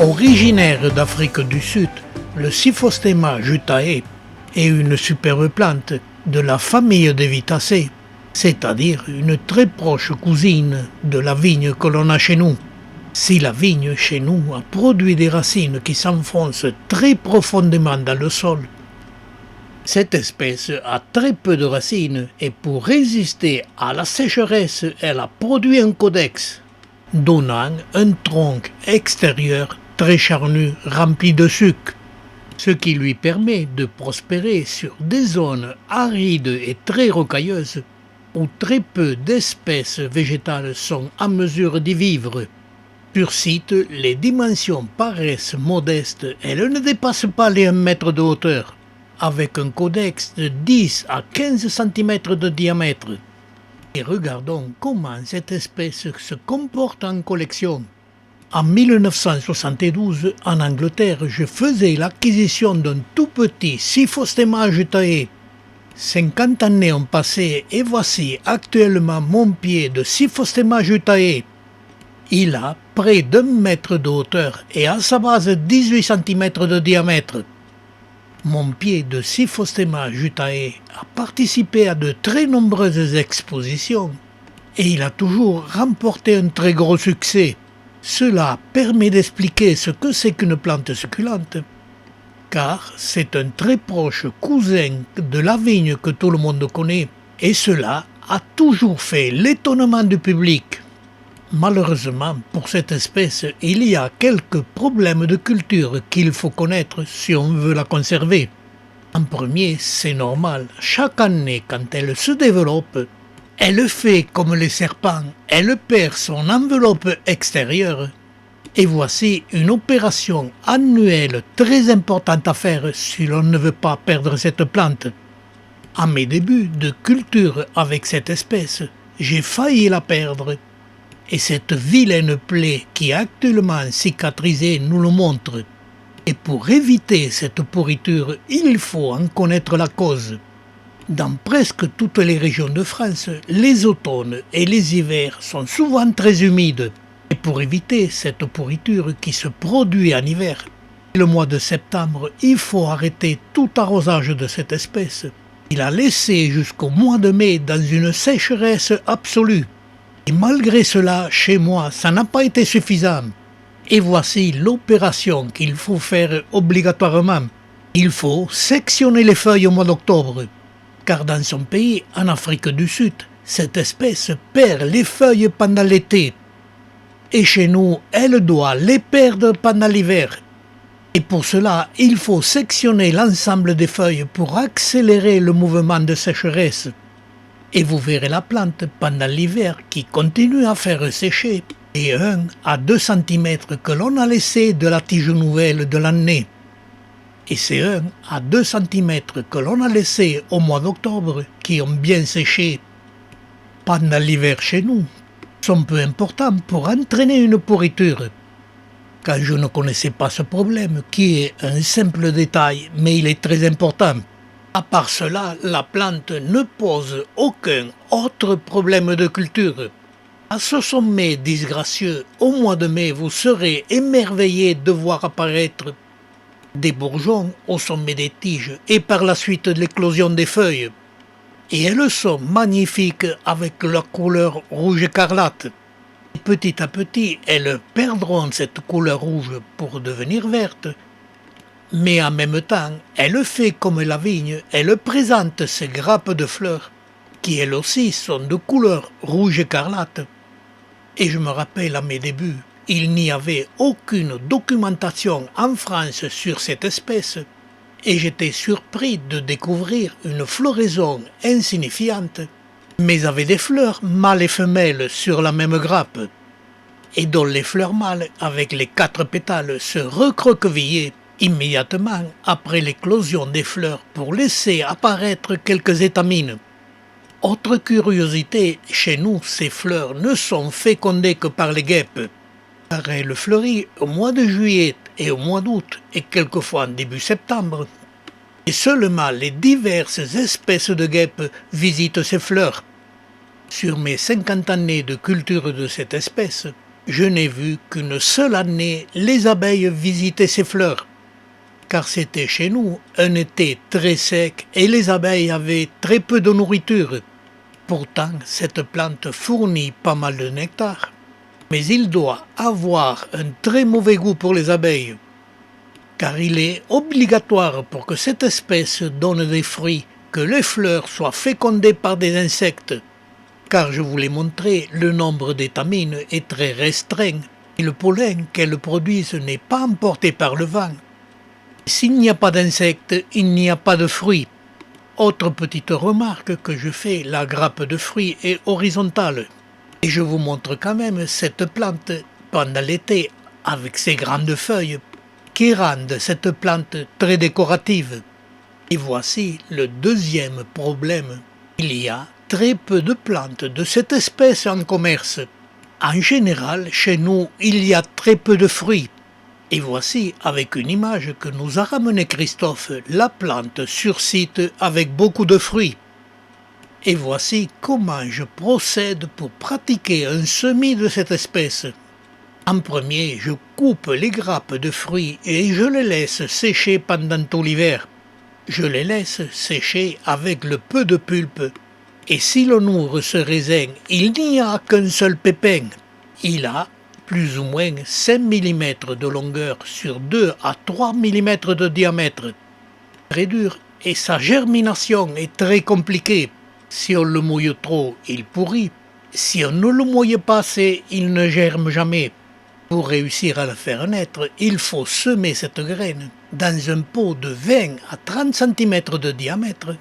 Originaire d'Afrique du Sud, le Cyphostéma jutae est une superbe plante de la famille des Vitacées, c'est-à-dire une très proche cousine de la vigne que l'on a chez nous. Si la vigne chez nous a produit des racines qui s'enfoncent très profondément dans le sol, cette espèce a très peu de racines et pour résister à la sécheresse, elle a produit un codex, donnant un tronc extérieur très charnu rempli de sucre, ce qui lui permet de prospérer sur des zones arides et très rocailleuses où très peu d'espèces végétales sont en mesure d'y vivre. Sur site, les dimensions paraissent modestes, elles ne dépassent pas les 1 mètre de hauteur, avec un codex de 10 à 15 cm de diamètre. Et regardons comment cette espèce se comporte en collection. En 1972, en Angleterre, je faisais l'acquisition d'un tout petit Cyphostéma jutae. 50 années ont passé et voici actuellement mon pied de Cyphostéma jutae. Il a près d'1 mètre de hauteur et à sa base 18 cm de diamètre. Mon pied de Cyphostéma jutae a participé à de très nombreuses expositions et il a toujours remporté un très gros succès. Cela permet d'expliquer ce que c'est qu'une plante succulente, car c'est un très proche cousin de la vigne que tout le monde connaît, et cela a toujours fait l'étonnement du public. Malheureusement, pour cette espèce, il y a quelques problèmes de culture qu'il faut connaître si on veut la conserver. En premier, c'est normal, chaque année quand elle se développe, elle fait comme les serpents, elle perd son enveloppe extérieure. Et voici une opération annuelle très importante à faire si l'on ne veut pas perdre cette plante. À mes débuts de culture avec cette espèce, j'ai failli la perdre. Et cette vilaine plaie qui est actuellement cicatrisée nous le montre. Et pour éviter cette pourriture, il faut en connaître la cause. Dans presque toutes les régions de France, les automnes et les hivers sont souvent très humides. Et pour éviter cette pourriture qui se produit en hiver, le mois de septembre, il faut arrêter tout arrosage de cette espèce. Il a laissé jusqu'au mois de mai dans une sécheresse absolue. Et malgré cela, chez moi, ça n'a pas été suffisant. Et voici l'opération qu'il faut faire obligatoirement. Il faut sectionner les feuilles au mois d'octobre. Car dans son pays, en Afrique du Sud, cette espèce perd les feuilles pendant l'été. Et chez nous, elle doit les perdre pendant l'hiver. Et pour cela, il faut sectionner l'ensemble des feuilles pour accélérer le mouvement de sécheresse. Et vous verrez la plante pendant l'hiver qui continue à faire sécher et 1 à 2 cm que l'on a laissé de la tige nouvelle de l'année. Et c'est 1 à 2 cm que l'on a laissé au mois d'octobre qui ont bien séché. Pendant l'hiver chez nous, sont peu importants pour entraîner une pourriture. Quand je ne connaissais pas ce problème, qui est un simple détail, mais il est très important. À part cela, la plante ne pose aucun autre problème de culture. À ce sommet disgracieux, au mois de mai, vous serez émerveillé de voir apparaître des bourgeons au sommet des tiges et par la suite l'éclosion des feuilles. Et elles sont magnifiques avec leur couleur rouge écarlate. Petit à petit, elles perdront cette couleur rouge pour devenir vertes. Mais en même temps, elle fait comme la vigne, elle présente ses grappes de fleurs, qui elles aussi sont de couleur rouge écarlate. Et je me rappelle à mes débuts, il n'y avait aucune documentation en France sur cette espèce, et j'étais surpris de découvrir une floraison insignifiante, mais avec des fleurs mâles et femelles sur la même grappe, et dont les fleurs mâles, avec les 4 pétales, se recroquevillaient immédiatement après l'éclosion des fleurs pour laisser apparaître quelques étamines. Autre curiosité, chez nous, ces fleurs ne sont fécondées que par les guêpes, car elles fleurissent au mois de juillet et au mois d'août et quelquefois en début septembre. Et seulement les diverses espèces de guêpes visitent ces fleurs. Sur mes 50 années de culture de cette espèce, je n'ai vu qu'une seule année les abeilles visiter ces fleurs, car c'était chez nous un été très sec et les abeilles avaient très peu de nourriture. Pourtant, cette plante fournit pas mal de nectar, mais il doit avoir un très mauvais goût pour les abeilles, car il est obligatoire pour que cette espèce donne des fruits que les fleurs soient fécondées par des insectes. Car je vous l'ai montré, le nombre d'étamines est très restreint et le pollen qu'elles produisent n'est pas emporté par le vent. S'il n'y a pas d'insectes, il n'y a pas de fruits. Autre petite remarque que je fais, la grappe de fruits est horizontale. Et je vous montre quand même cette plante pendant l'été avec ses grandes feuilles qui rendent cette plante très décorative. Et voici le deuxième problème. Il y a très peu de plantes de cette espèce en commerce. En général, chez nous, il y a très peu de fruits. Et voici, avec une image que nous a ramené Christophe, la plante sur site avec beaucoup de fruits. Et voici comment je procède pour pratiquer un semis de cette espèce. En premier, je coupe les grappes de fruits et je les laisse sécher pendant tout l'hiver. Je les laisse sécher avec le peu de pulpe. Et si l'on ouvre ce raisin, il n'y a qu'un seul pépin. Il a plus ou moins 5 mm de longueur sur 2 à 3 mm de diamètre. Très dur et sa germination est très compliquée. Si on le mouille trop, il pourrit. Si on ne le mouille pas assez, il ne germe jamais. Pour réussir à le faire naître, il faut semer cette graine dans un pot de 20 à 30 cm de diamètre.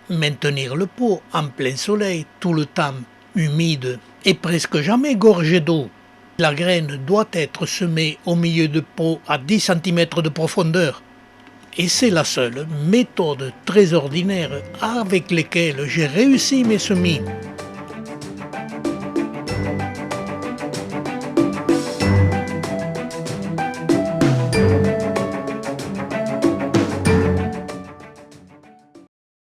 Maintenir le pot en plein soleil tout le temps, humide et presque jamais gorgé d'eau. La graine doit être semée au milieu de pot à 10 cm de profondeur. Et c'est la seule méthode très ordinaire avec laquelle j'ai réussi mes semis.